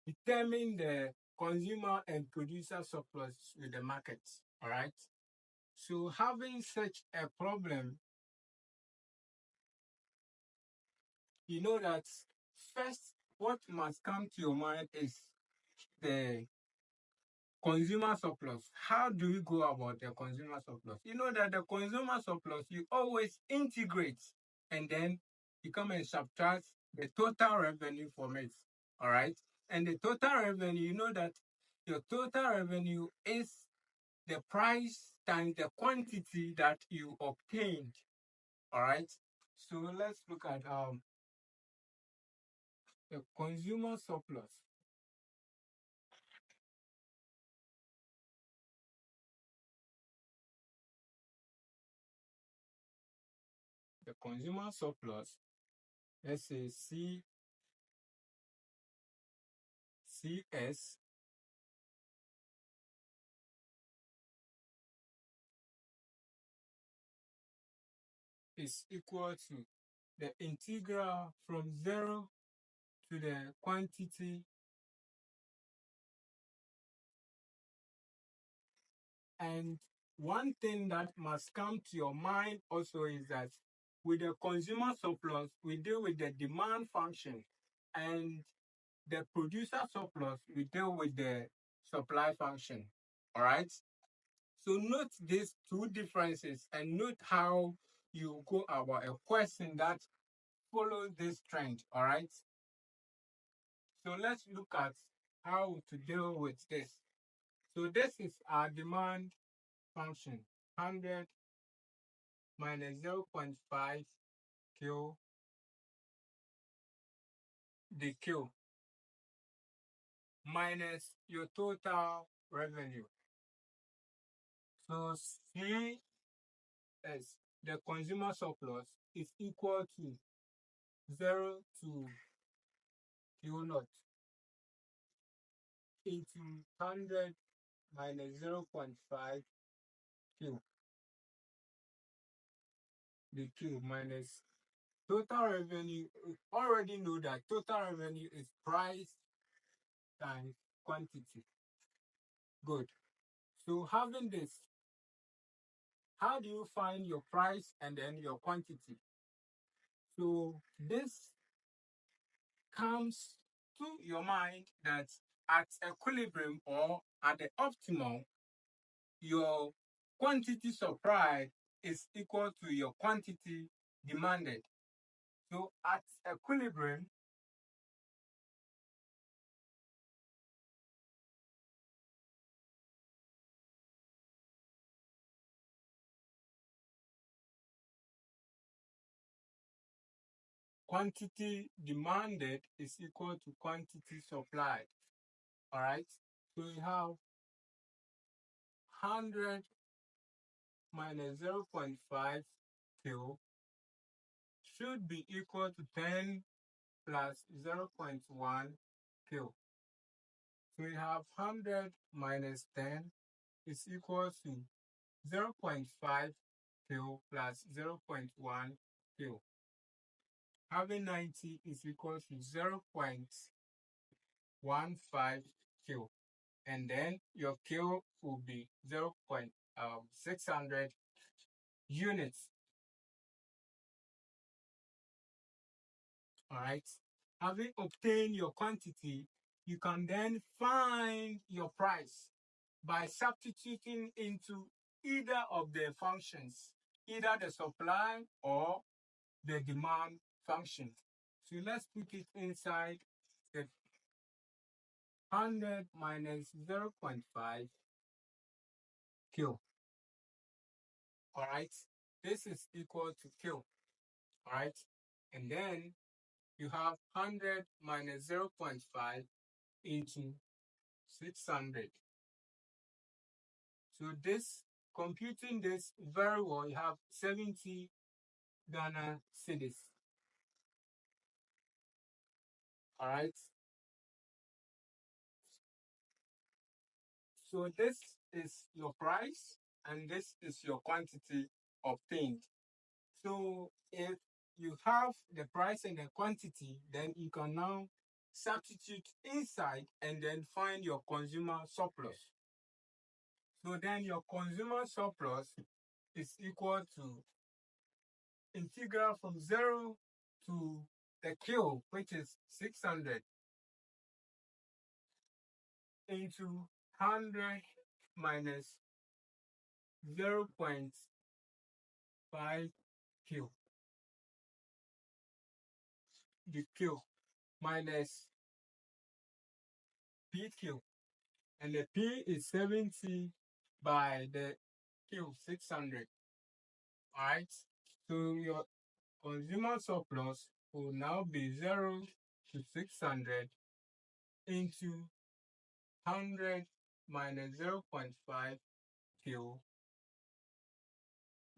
determine the consumer and producer surplus with the market. All right. So having such a problem, you know that first what must come to your mind is the consumer surplus. How do we go about the consumer surplus? You know that the consumer surplus, you always integrate and then you come and subtract the total revenue from it. All right. And the total revenue, you know that your total revenue is the price times the quantity that you obtained. All right. So let's look at the consumer surplus. The consumer surplus, let's say CS is equal to the integral from 0 to the quantity. And one thing that must come to your mind also is that with the consumer surplus, we deal with the demand function, and the producer surplus, we deal with the supply function. All right. So note these two differences and note how you go about a question that follows this trend. All right. So let's look at how to deal with this. So this is our demand function, 100 minus 0.5 Q the Q minus your total revenue. So C as the consumer surplus is equal to 0 to Q naught into 100 minus 0.5 Q the Q minus total revenue. We already know that total revenue is price times quantity. Good. So having this, how do you find your price and then your quantity? So this comes to your mind that at equilibrium or at the optimal, your quantity supplied is equal to your quantity demanded. So at equilibrium, quantity demanded is equal to quantity supplied. All right. So we have 100 minus 0.5 Q should be equal to 10 plus 0.1 Q. So we have 100 minus 10 is equal to 0.5 Q plus 0.1 Q. Having 90 is equal to 0.15 Q. And then your Q will be 0.600 units. All right. Having obtained your quantity, you can then find your price by substituting into either of the functions, either the supply or the demand function. So let's put it inside the 100 minus 0.5 Q. All right. This is equal to Q. All right. And then you have 100 minus 0.5 into 600. So this, computing this very well, you have 70 Ghana cedis. All right. So this is your price and this is your quantity obtained. So if you have the price and the quantity, then you can now substitute inside and then find your consumer surplus. So then your consumer surplus is equal to integral from 0 to the Q, which is 600, into 100 minus 0.5 Q. The Q minus PQ. And the P is 70 by the Q, 600. Alright? So your consumer surplus will now be 0 to 600 into 100 minus 0.5 Q,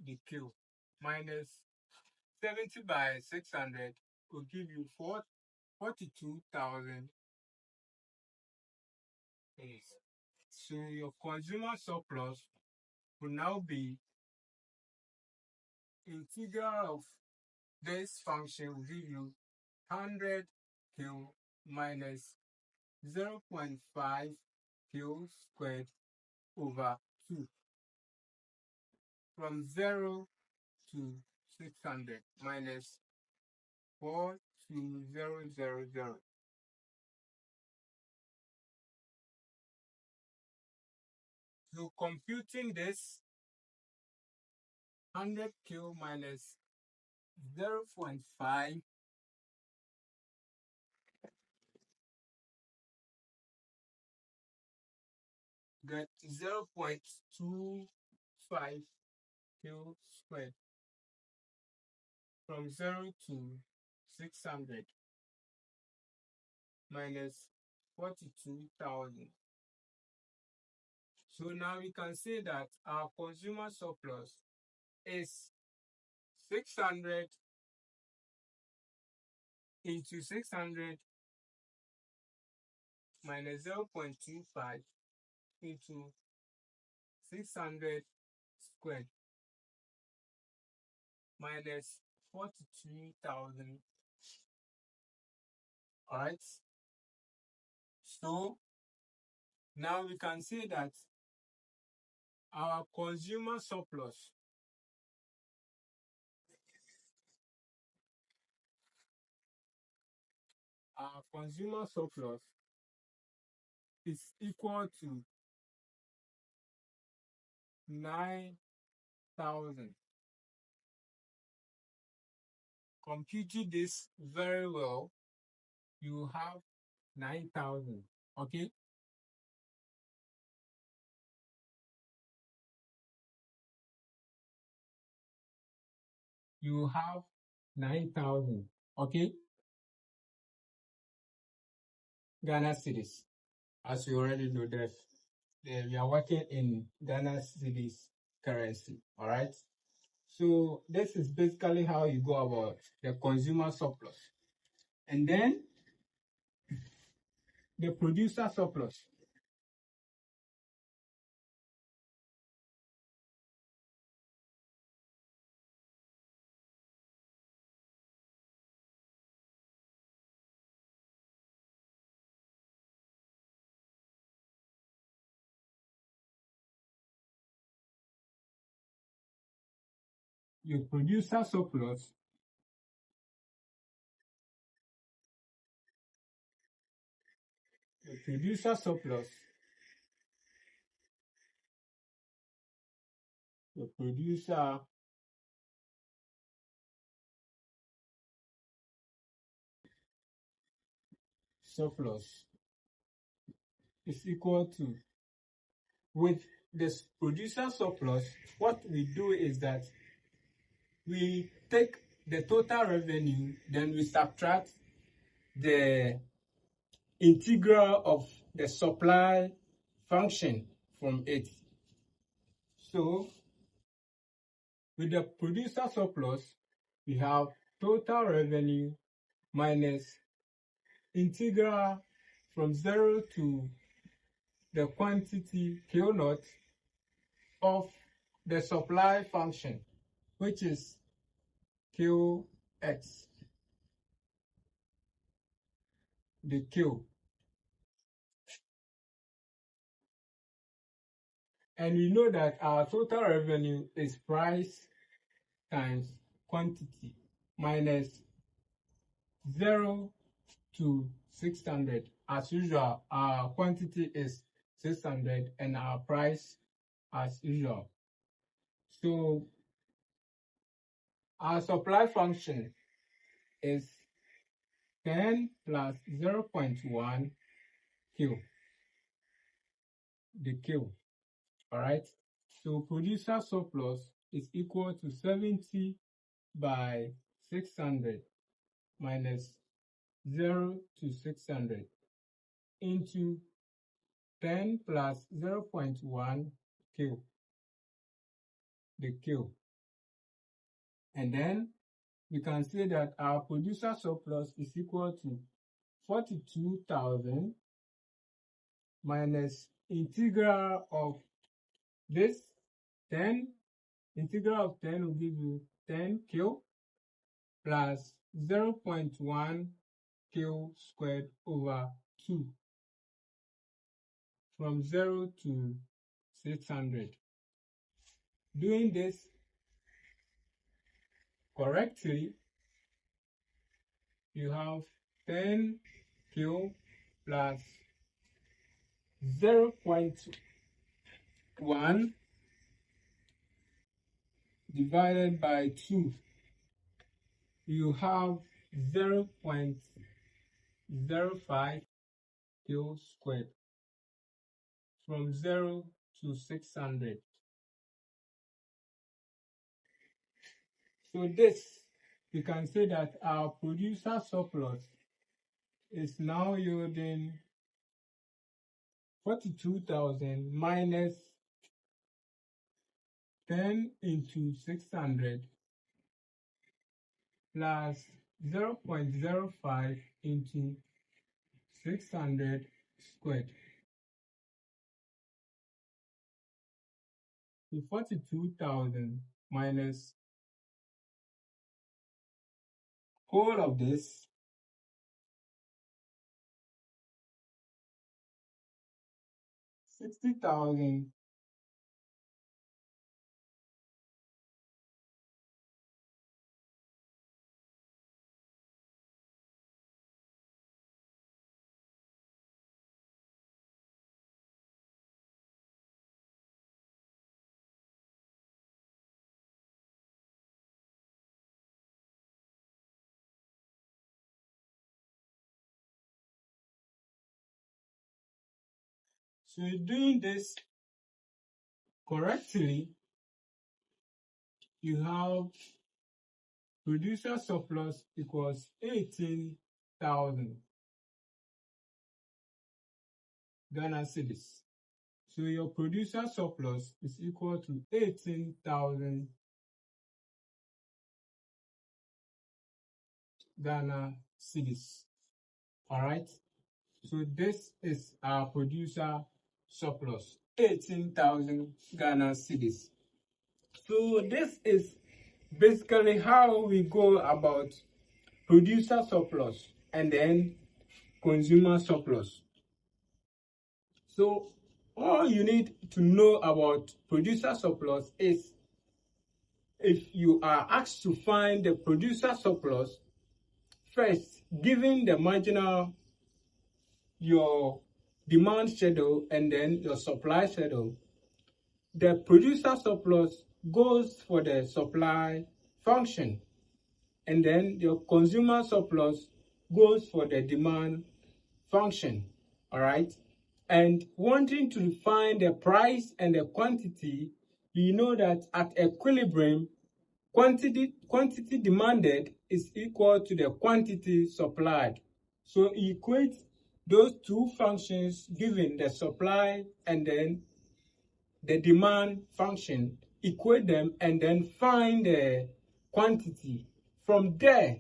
the Q, minus 70 by 600 will give you 42,000 days. So your consumer surplus will now be integral of this function will give you 100 Q minus 0.5 Q squared over 2 from 0 to 600 minus 42000. So computing this, 100 Q minus 0.5 get 0.25 Q squared from 0 to 600 minus 42,000. So now we can say that our consumer surplus is 600 into 600 minus 0.25 into 600 squared minus 42,000. Alright. So now we can say that our consumer surplus is equal to 9,000. Computing this very well, you have 9,000. Okay. You have 9,000. Okay. Ghana cedis. As you already know that we are working in Ghana cedis currency. All right. So this is basically how you go about the consumer surplus. And then the producer surplus. Your producer surplus your producer surplus your producer surplus is equal to, with this producer surplus, what we do is that we take the total revenue, then we subtract the integral of the supply function from it. So with the producer surplus, we have total revenue minus integral from 0 to the quantity Q naught of the supply function, which is Qx. the Q. And we know that our total revenue is price times quantity minus 0 to 600. As usual, our quantity is 600 and our price as usual. So our supply function is 10 plus 0.1 Q, the Q, all right? So producer surplus is equal to 70 by 600 minus 0 to 600 into 10 plus 0.1 Q, the Q. And then we can say that our producer surplus is equal to 42,000 minus integral of this 10. Integral of 10 will give you 10Q plus 0.1 Q squared over 2 from 0 to 600. Doing this correctly, you have 10Q plus 0.1 divided by 2. You have 0.05 Q squared from 0 to 600. So this, we can say that our producer surplus is now yielding 42,000 minus 10 into 600 plus 0.05 into 600 squared. So 42,000 minus whole of this, 60,000 So doing this correctly, you have producer surplus equals 18,000 Ghana cedis. So your producer surplus is equal to 18,000 Ghana cedis. All right. So this is our producer surplus, 18,000 Ghana cedis. So this is basically how we go about producer surplus and then consumer surplus. So all you need to know about producer surplus is if you are asked to find the producer surplus, first, given the marginal, your demand schedule and then your supply schedule, the producer surplus goes for the supply function, and then your consumer surplus goes for the demand function. All right. And wanting to find the price and the quantity, you know that at equilibrium, quantity demanded is equal to the quantity supplied. So equate those two functions given the supply and then the demand function, equate them and then find the quantity. From there,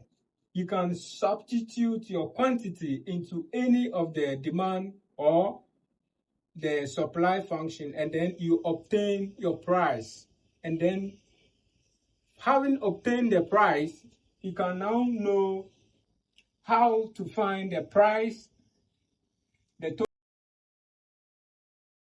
you can substitute your quantity into any of the demand or the supply function, and then you obtain your price. And then having obtained the price, you can now know how to find the price